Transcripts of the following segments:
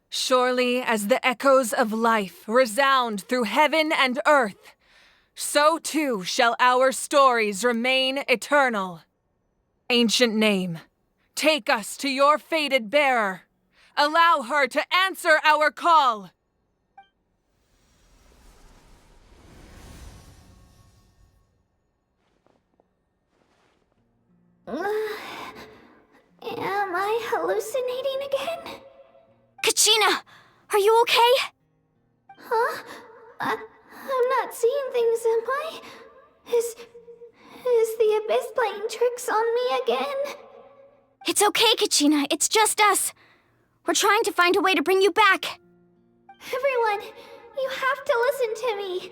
Surely as the echoes of life resound through heaven and earth, so too shall our stories remain eternal. Ancient name, take us to your fated bearer. Allow her to answer our call. Am I hallucinating again? Kachina, are you okay? Huh? I'm not seeing things, am I? Is the Abyss playing tricks on me again? It's okay, Kachina. It's just us. We're trying to find a way to bring you back. Everyone, you have to listen to me.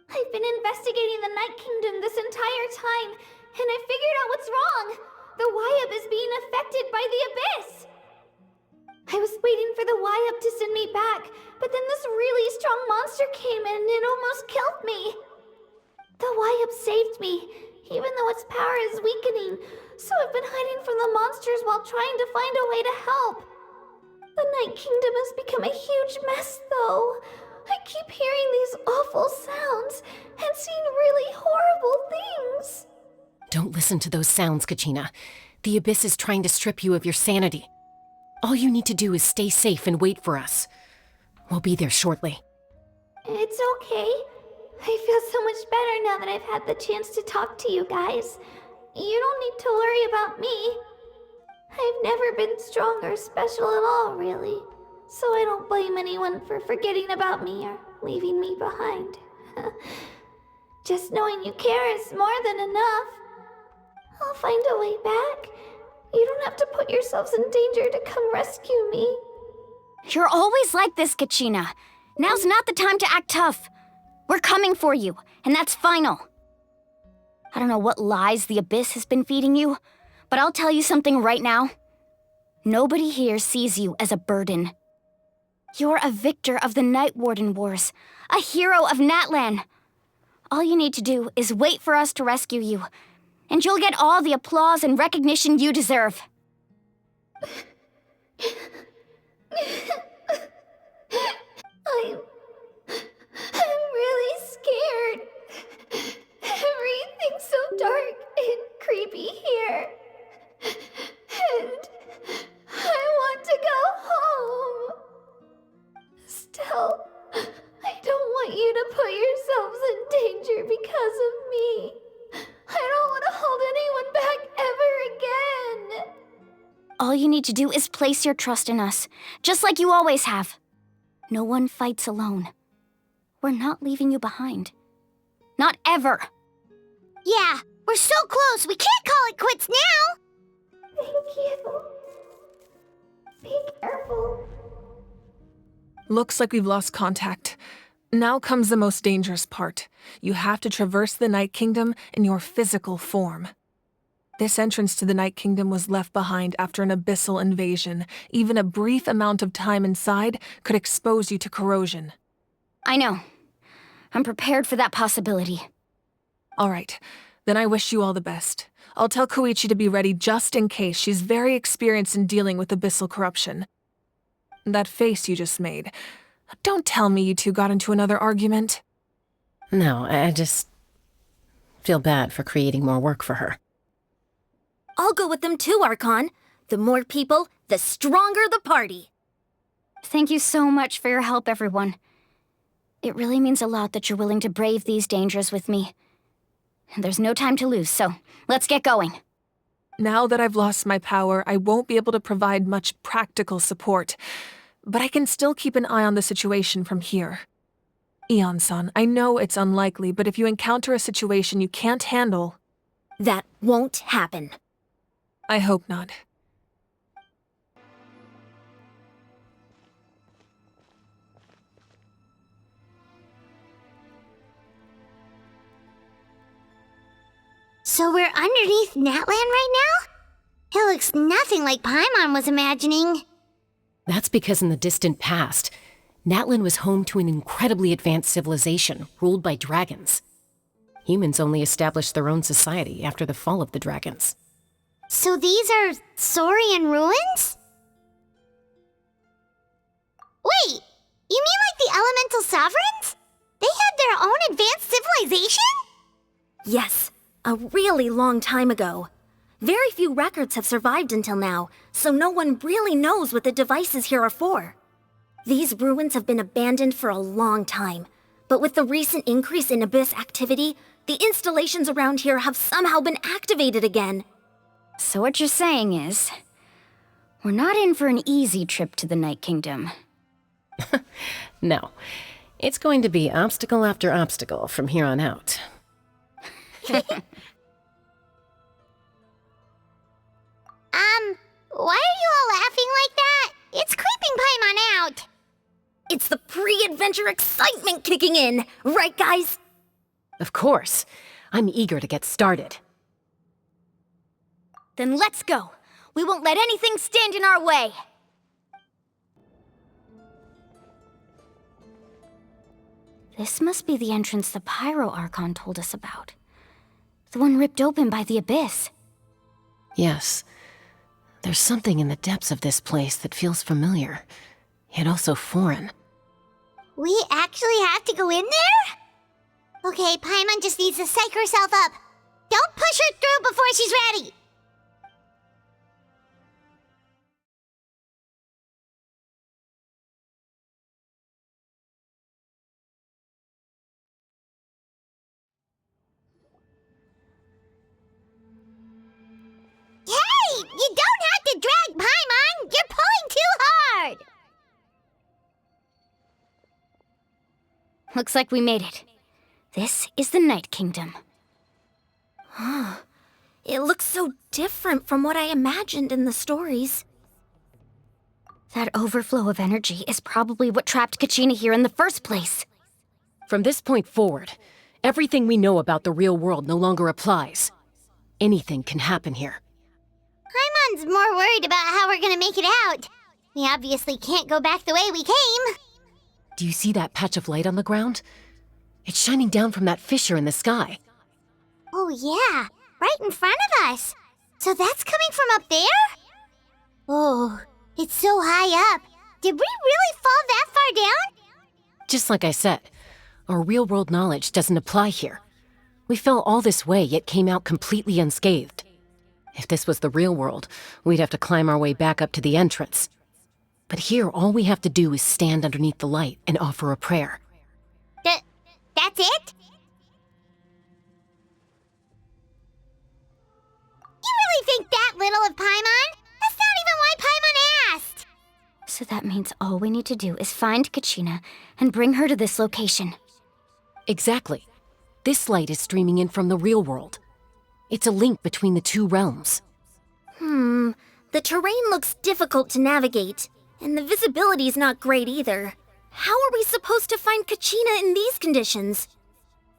I've been investigating the Night Kingdom this entire time, and I figured out what's wrong. The Wyab is being affected by the Abyss. I was waiting for the Wyab to send me back, but then this really strong monster came in and almost killed me. The Wyab saved me, even though its power is weakening, so I've been hiding from the monsters while trying to find a way to help. The Night Kingdom has become a huge mess, though. I keep hearing these awful sounds and seeing really horrible things. Don't listen to those sounds, Kachina. The Abyss is trying to strip you of your sanity. All you need to do is stay safe and wait for us. We'll be there shortly. It's okay. I feel so much better now that I've had the chance to talk to you guys. You don't need to worry about me. I've never been strong or special at all, really. So I don't blame anyone for forgetting about me or leaving me behind. Just knowing you care is more than enough. I'll find a way back. You don't have to put yourselves in danger to come rescue me. You're always like this, Kachina. Now's not the time to act tough. We're coming for you, and that's final. I don't know what lies the Abyss has been feeding you, but I'll tell you something right now. Nobody here sees you as a burden. You're a victor of the Night Warden Wars, a hero of Natlan. All you need to do is wait for us to rescue you, and you'll get all the applause and recognition you deserve. I'm really scared. Everything's so dark and creepy here. And I want to go home. Still, I don't want you to put yourselves in danger because of me. I don't want to hold anyone back ever again. All you need to do is place your trust in us, just like you always have. No one fights alone. We're not leaving you behind. Not ever. Yeah, we're so close, we can't call it quits now! Thank you. Be careful. Looks like we've lost contact. Now comes the most dangerous part. You have to traverse the Night Kingdom in your physical form. This entrance to the Night Kingdom was left behind after an abyssal invasion. Even a brief amount of time inside could expose you to corrosion. I know. I'm prepared for that possibility. All right, then I wish you all the best. I'll tell Koichi to be ready just in case. She's very experienced in dealing with abyssal corruption. That face you just made. Don't tell me you two got into another argument. No, I just feel bad for creating more work for her. I'll go with them too, Archon. The more people, the stronger the party. Thank you so much for your help, everyone. It really means a lot that you're willing to brave these dangers with me. There's no time to lose, so let's get going. Now that I've lost my power, I won't be able to provide much practical support, but I can still keep an eye on the situation from here. Eon-san, I know it's unlikely, but if you encounter a situation you can't handle... That won't happen. I hope not. So we're underneath Natlan right now? It looks nothing like Paimon was imagining. That's because in the distant past, Natlan was home to an incredibly advanced civilization ruled by dragons. Humans only established their own society after the fall of the dragons. So these are Saurian ruins? You mean like the elemental sovereigns? They had their own advanced civilization? Yes, a really long time ago. Very few records have survived until now, so no one really knows what the devices here are for. These ruins have been abandoned for a long time, but with the recent increase in Abyss activity, the installations around here have somehow been activated again. So what you're saying is, we're not in for an easy trip to the Night Kingdom. No. It's going to be obstacle after obstacle from here on out. Why are you all laughing like that? It's creeping Paimon out. It's the pre-adventure excitement kicking in, right guys? Of course. I'm eager to get started. Then let's go. We won't let anything stand in our way. This must be the entrance the Pyro Archon told us about. The one ripped open by the Abyss. Yes. There's something in the depths of this place that feels familiar, yet also foreign. We actually have to go in there? Okay, Paimon just needs to psych herself up. Don't push her through before she's ready. Hey! You don't have to drag Paimon! You're pulling too hard! Looks like we made it. This is the Night Kingdom. It looks so different from what I imagined in the stories. That overflow of energy is probably what trapped Kachina here in the first place. From this point forward, everything we know about the real world no longer applies. Anything can happen here. Paimon's more worried about how we're gonna make it out. We obviously can't go back the way we came. Do you see that patch of light on the ground? It's shining down from that fissure in the sky. Oh yeah, right in front of us. So that's coming from up there? Oh, it's so high up. Did we really fall that far down? Just like I said, our real-world knowledge doesn't apply here. We fell all this way, yet came out completely unscathed. If this was the real world, we'd have to climb our way back up to the entrance. But here, all we have to do is stand underneath the light and offer a prayer. That's it? You really think that little of Paimon? That's not even why Paimon asked! So that means all we need to do is find Kachina and bring her to this location. Exactly. This light is streaming in from the real world. It's a link between the two realms. The terrain looks difficult to navigate, and the visibility's not great either. How are we supposed to find Kachina in these conditions?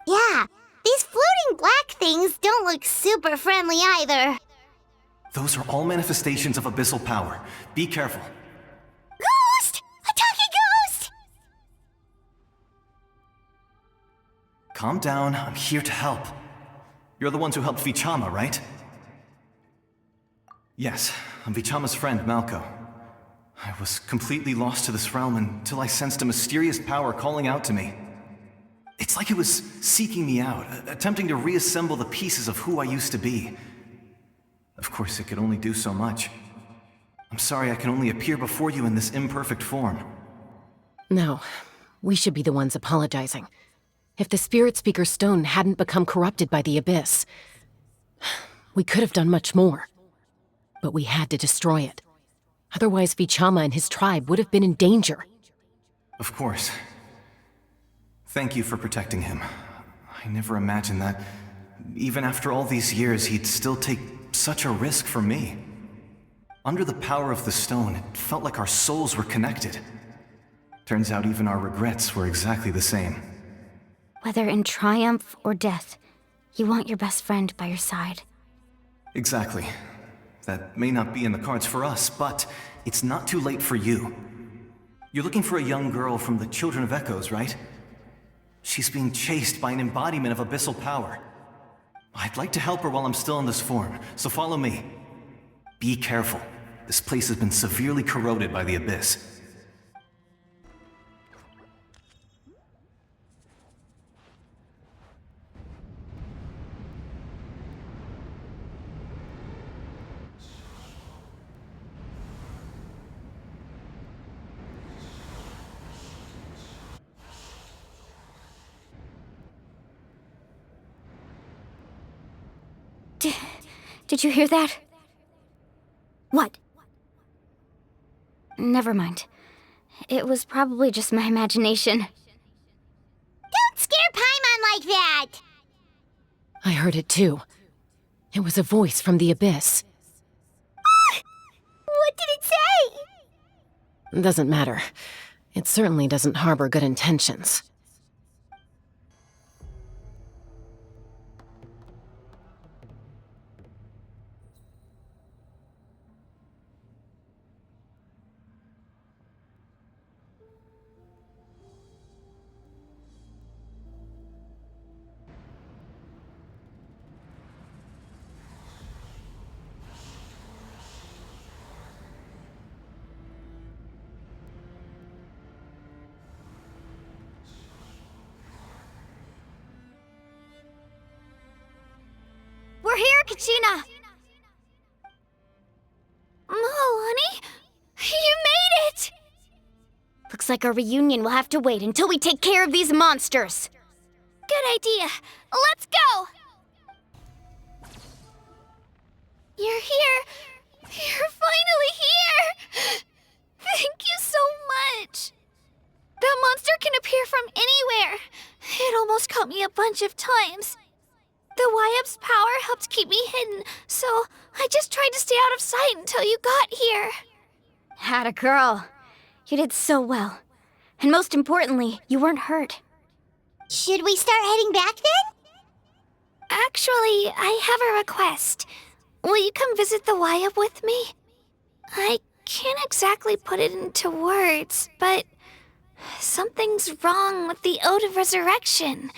Yeah, these floating black things don't look super friendly either. Those are all manifestations of abyssal power. Be careful. Ghost! A talking ghost! Calm down, I'm here to help. You're the ones who helped Vichama, right? Yes, I'm Vichama's friend, Malko. I was completely lost to this realm until I sensed a mysterious power calling out to me. It's like it was seeking me out, attempting to reassemble the pieces of who I used to be. Of course, it could only do so much. I'm sorry I can only appear before you in this imperfect form. No, we should be the ones apologizing. If the Spirit Speaker Stone hadn't become corrupted by the Abyss, we could have done much more. But we had to destroy it. Otherwise, Vichama and his tribe would have been in danger. Of course. Thank you for protecting him. I never imagined that, even after all these years, he'd still take such a risk for me. Under the power of the stone, it felt like our souls were connected. Turns out even our regrets were exactly the same. Whether in triumph or death, you want your best friend by your side. Exactly. That may not be in the cards for us, but it's not too late for you. You're looking for a young girl from the Children of Echoes, right? She's being chased by an embodiment of abyssal power. I'd like to help her while I'm still in this form, so follow me. Be careful. This place has been severely corroded by the Abyss. Did you hear that? What? Never mind. It was probably just my imagination. Don't scare Paimon like that! I heard it too. It was a voice from the abyss. What did it say? Doesn't matter. It certainly doesn't harbor good intentions. We're here, Kachina! Honey, you made it! Looks like our reunion will have to wait until we take care of these monsters. Good idea. Let's go! You're here. You're finally here! Thank you so much! That monster can appear from anywhere. It almost caught me a bunch of times. The Wyup's power helped keep me hidden, so I just tried to stay out of sight until you got here. Atta girl. You did so well. And most importantly, you weren't hurt. Should we start heading back then? Actually, I have a request. Will you come visit the Wyup with me? I can't exactly put it into words, but something's wrong with the Ode of Resurrection.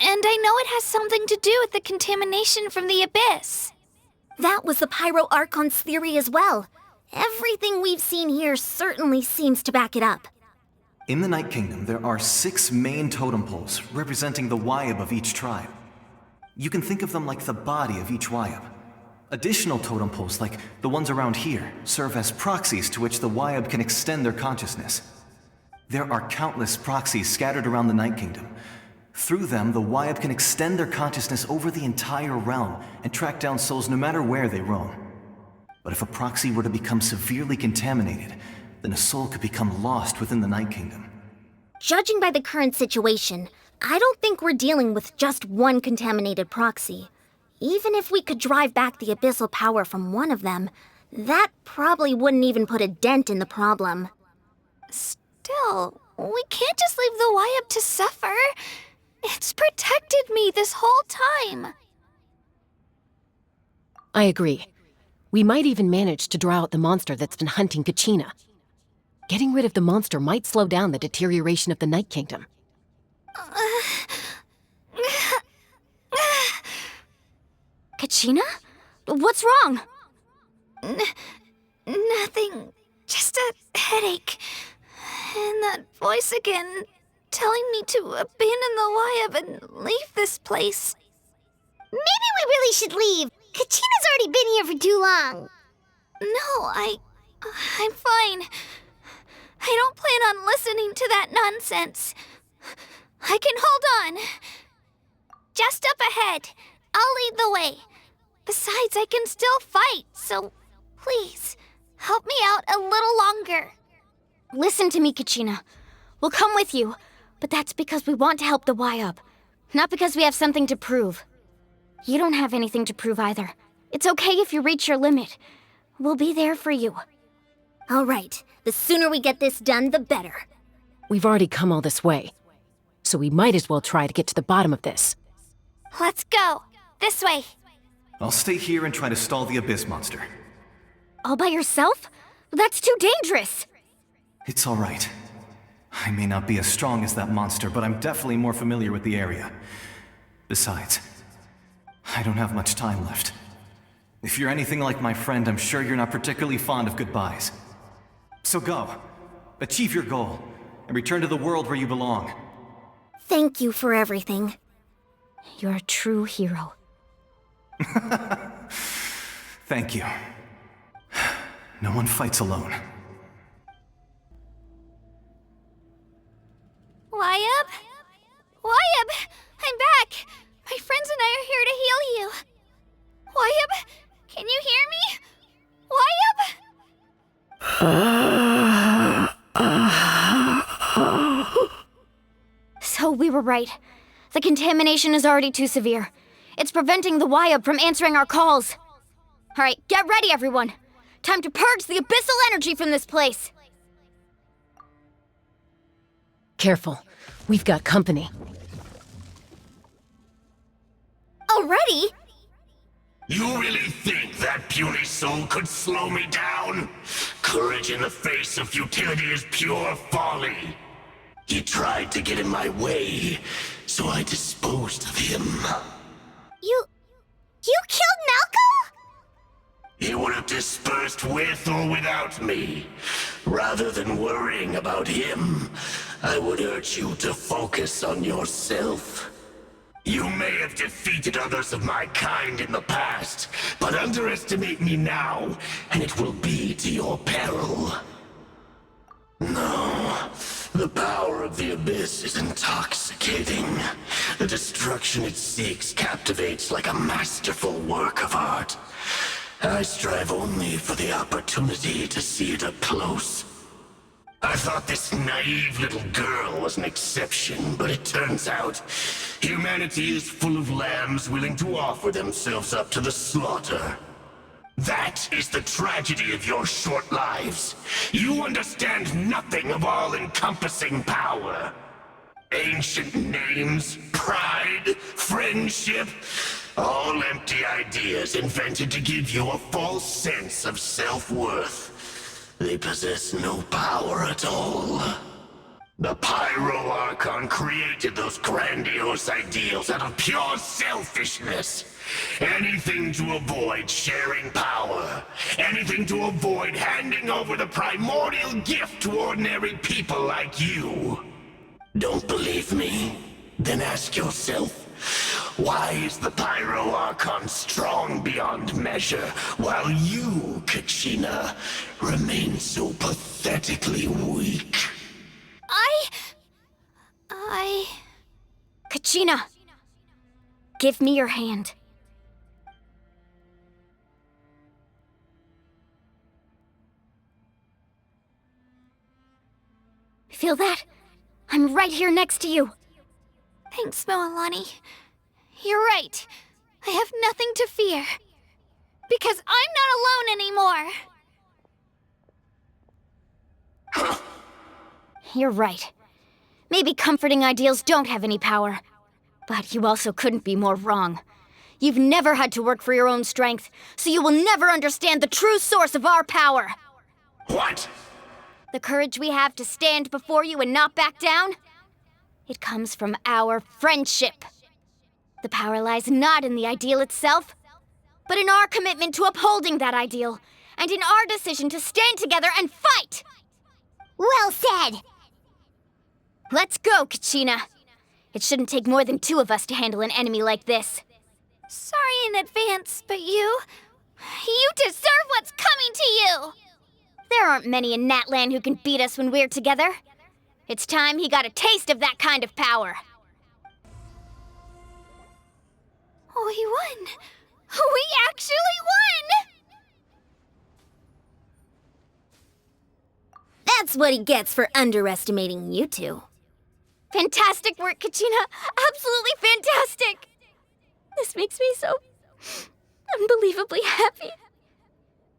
And I know it has something to do with the contamination from the Abyss. That was the Pyro Archon's theory as well. Everything we've seen here certainly seems to back it up. In the Night Kingdom, there are 6 main totem poles representing the Wyub of each tribe. You can think of them like the body of each Wyub. Additional totem poles, like the ones around here, serve as proxies to which the Wyub can extend their consciousness. There are countless proxies scattered around the Night Kingdom. Through them, the Wyub can extend their consciousness over the entire realm and track down souls no matter where they roam. But if a proxy were to become severely contaminated, then a soul could become lost within the Night Kingdom. Judging by the current situation, I don't think we're dealing with just one contaminated proxy. Even if we could drive back the abyssal power from one of them, that probably wouldn't even put a dent in the problem. Still, we can't just leave the Wyup to suffer. It's protected me this whole time. I agree. We might even manage to draw out the monster that's been hunting Kachina. Getting rid of the monster might slow down the deterioration of the Night Kingdom. Kachina? What's wrong? Nothing. Just a headache. And that voice again, telling me to abandon the Wyup and leave this place. Maybe we really should leave. Kachina's already been here for too long. No, I'm fine. I don't plan on listening to that nonsense. I can hold on. Just up ahead. I'll lead the way. Besides, I can still fight, so please, help me out a little longer. Listen to me, Kachina. We'll come with you, but that's because we want to help the Wyup, not because we have something to prove. You don't have anything to prove either. It's okay if you reach your limit. We'll be there for you. All right, the sooner we get this done, the better. We've already come all this way, so we might as well try to get to the bottom of this. Let's go. This way. I'll stay here and try to stall the Abyss monster. All by yourself? That's too dangerous. It's all right. I may not be as strong as that monster, but I'm definitely more familiar with the area. Besides, I don't have much time left. If you're anything like my friend, I'm sure you're not particularly fond of goodbyes. So go. Achieve your goal, and return to the world where you belong. Thank you for everything. You're a true hero. Thank you. No one fights alone. Wyup? Wyup! I'm back! My friends and I are here to heal you. Wyup, So we were right. The contamination is already too severe. It's preventing the Wyab from answering our calls. All right, get ready, everyone. Time to purge the abyssal energy from this place. Careful. We've got company. Already? You really think that puny soul could slow me down? Courage in the face of futility is pure folly. He tried to get in my way, so I disposed of him. You killed Malco? He would have dispersed with or without me. Rather than worrying about him, I would urge you to focus on yourself. You may have defeated others of my kind in the past, but underestimate me now, and it will be to your peril. No, the power of the Abyss is intoxicating. The destruction it seeks captivates like a masterful work of art. I strive only for the opportunity to see it up close. I thought this naive little girl was an exception, but it turns out humanity is full of lambs willing to offer themselves up to the slaughter. That is the tragedy of your short lives. You understand nothing of all-encompassing power. Ancient names, pride, friendship, all empty ideas invented to give you a false sense of self-worth. They possess no power at all. The Pyro Archon created those grandiose ideals out of pure selfishness. Anything to avoid sharing power. Anything to avoid handing over the primordial gift to ordinary people like you. Don't believe me? Then ask yourself, why is the Pyro Archon strong beyond measure, while you, Kachina, remain so pathetically weak? Kachina, give me your hand. Feel that? I'm right here next to you. Thanks, Moalani. You're right. I have nothing to fear. Because I'm not alone anymore. You're right. Maybe comforting ideals don't have any power. But you also couldn't be more wrong. You've never had to work for your own strength, so you will never understand the true source of our power. What? The courage we have to stand before you and not back down? It comes from our friendship. The power lies not in the ideal itself, but in our commitment to upholding that ideal, and in our decision to stand together and fight! Well said! Let's go, Kachina. It shouldn't take more than two of us to handle an enemy like this. Sorry in advance, but you deserve what's coming to you! There aren't many in Natlan who can beat us when we're together. It's time he got a taste of that kind of power. We won! We actually won! That's what he gets for underestimating you two. Fantastic work, Kachina! Absolutely fantastic! This makes me so unbelievably happy.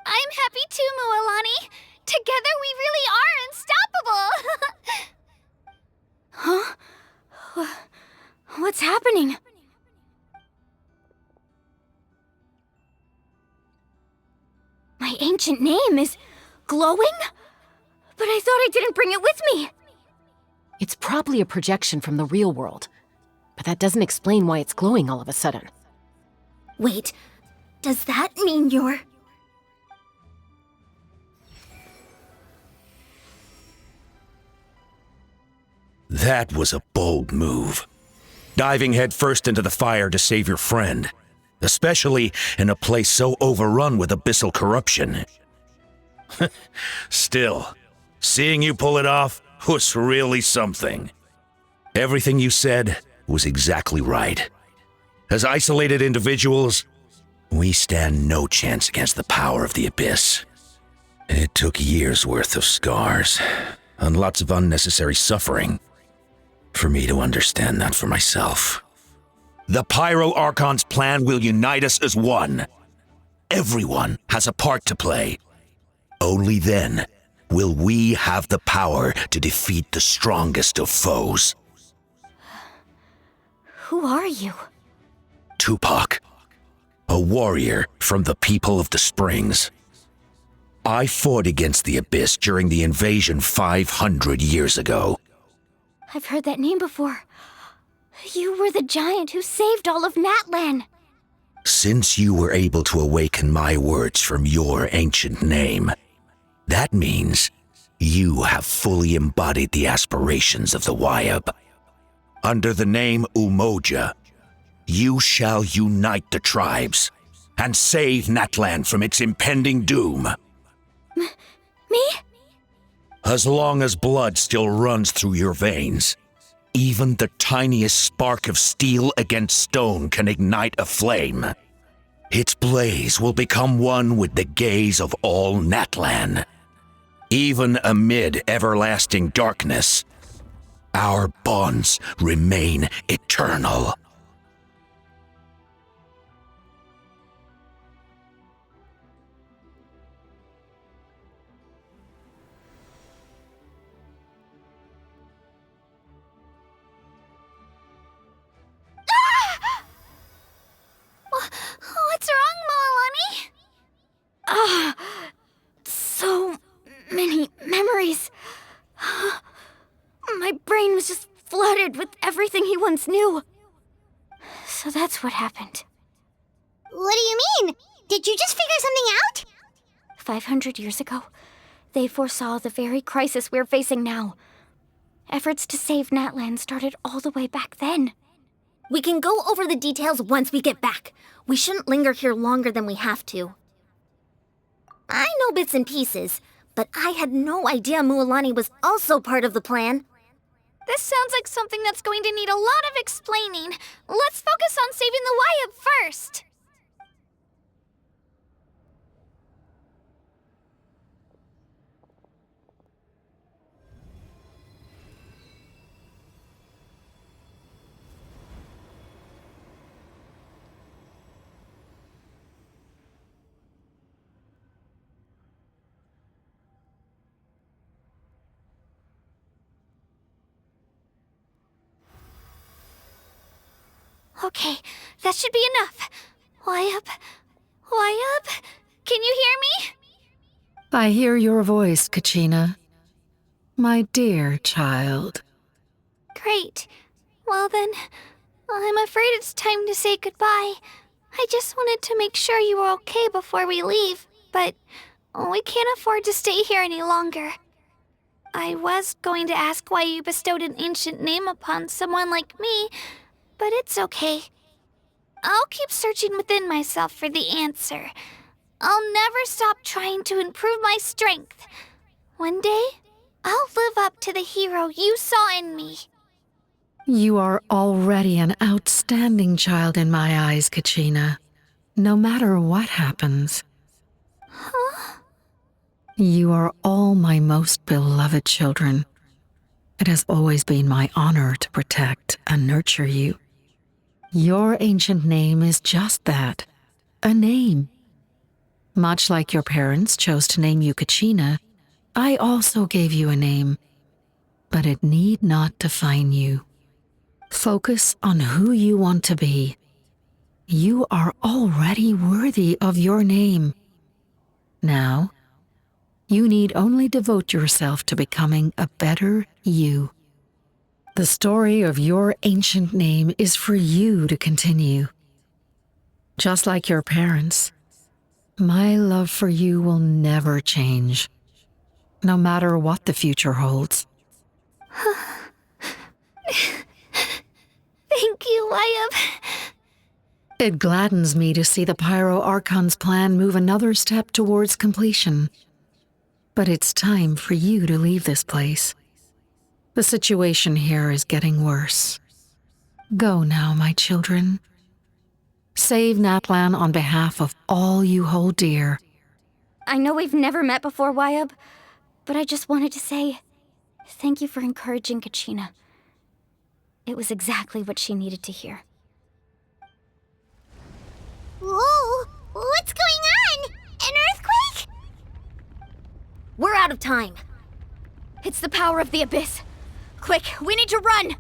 I'm happy too, Moalani. Together we really are unstoppable! Huh? What's happening? My ancient name is glowing? But I thought I didn't bring it with me. It's probably a projection from the real world, but that doesn't explain why it's glowing all of a sudden. Wait, does that mean you're... That was a bold move. Diving headfirst into the fire to save your friend, especially in a place so overrun with abyssal corruption. Still, seeing you pull it off was really something. Everything you said was exactly right. As isolated individuals, we stand no chance against the power of the Abyss. It took years' worth of scars, and lots of unnecessary suffering, for me to understand that for myself. The Pyro Archon's plan will unite us as one. Everyone has a part to play. Only then will we have the power to defeat the strongest of foes. Who are you? Tupac, a warrior from the people of the Springs. I fought against the Abyss during the invasion 500 years ago. I've heard that name before. You were the giant who saved all of Natlan. Since you were able to awaken my words from your ancient name, that means you have fully embodied the aspirations of the Wayab. Under the name Umoja, you shall unite the tribes and save Natlan from its impending doom. Me? As long as blood still runs through your veins, even the tiniest spark of steel against stone can ignite a flame. Its blaze will become one with the gaze of all Natlan. Even amid everlasting darkness, our bonds remain eternal. What's wrong, Moalani? So many memories. My brain was just flooded with everything he once knew. So that's what happened. What do you mean? Did you just figure something out? 500 years ago, they foresaw the very crisis we're facing now. Efforts to save Natlan started all the way back then. We can go over the details once we get back. We shouldn't linger here longer than we have to. I know bits and pieces, but I had no idea Mualani was also part of the plan. This sounds like something that's going to need a lot of explaining. Let's focus on saving the Wayab first. Okay, that should be enough. Wayab? Can you hear me? I hear your voice, Kachina. My dear child. Great. Well then, I'm afraid it's time to say goodbye. I just wanted to make sure you were okay before we leave, but we can't afford to stay here any longer. I was going to ask why you bestowed an ancient name upon someone like me, but it's okay. I'll keep searching within myself for the answer. I'll never stop trying to improve my strength. One day, I'll live up to the hero you saw in me. You are already an outstanding child in my eyes, Kachina. No matter what happens. Huh? You are all my most beloved children. It has always been my honor to protect and nurture you. Your ancient name is just that, a name. Much like your parents chose to name you Kachina, I also gave you a name, but it need not define you. Focus on who you want to be. You are already worthy of your name. Now, you need only devote yourself to becoming a better you. The story of your ancient name is for you to continue. Just like your parents, my love for you will never change, no matter what the future holds. Thank you, Wayab. It gladdens me to see the Pyro Archon's plan move another step towards completion. But it's time for you to leave this place. The situation here is getting worse. Go now, my children. Save Natlan on behalf of all you hold dear. I know we've never met before, Wyab, but I just wanted to say thank you for encouraging Kachina. It was exactly what she needed to hear. Whoa! What's going on? An earthquake? We're out of time. It's the power of the Abyss. Quick, we need to run!